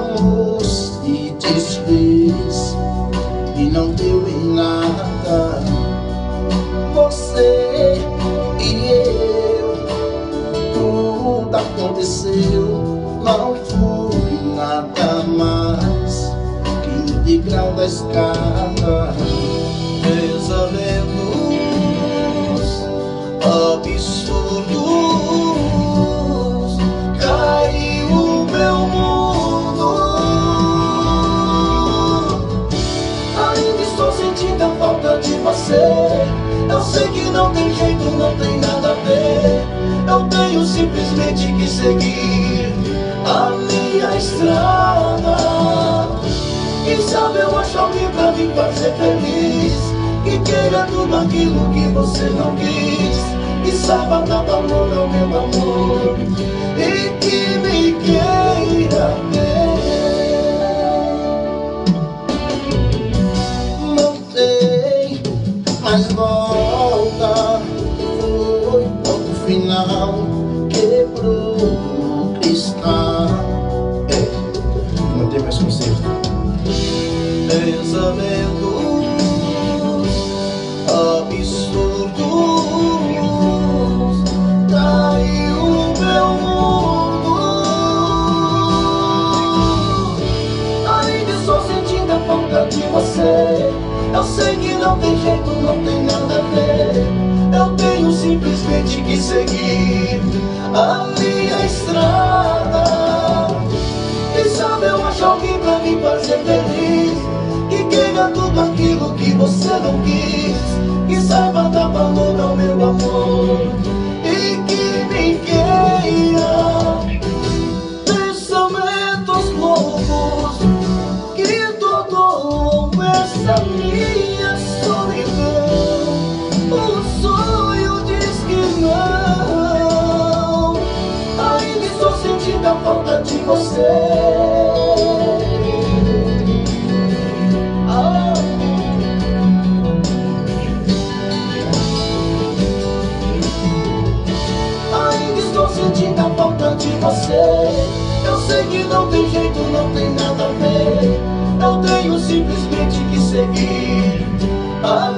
amor se desfez e não deu em nada. Você e eu, tudo aconteceu. Não fui nada mais que o degrau da escada. Pensamentos absurdos, caiu o meu mundo. Ainda estou sentindo a falta de você. Eu sei que não tem jeito, não tem nada a ver. Eu tenho simplesmente que seguir a minha estrada. Quem sabe eu acho alguém pra me fazer feliz, que queira tudo aquilo que você não quis, que saiba dar valor ao meu amor e que me queira ver. Não tem mais volta, foi ponto final, quebrou o cristal. Não tem mais conserto. Pensamentos absurdos, caiu o meu mundo. Ainda estou sentindo a falta de você. Eu sei que não tem jeito, não tem nada a ver. Eu tenho simplesmente que seguir a minha estrada. Quem sabe eu acho alguém pra me fazer feliz, que queira tudo aquilo que você não quis, que saiba dar valor ao meu amor e que me queira. Pensamentos loucos que tornou essa minha solidão. O sonho diz que não. Ainda estou sentindo a falta de você. Sentindo a falta de você. Eu sei que não tem jeito, não tem nada a ver. Eu tenho simplesmente que seguir a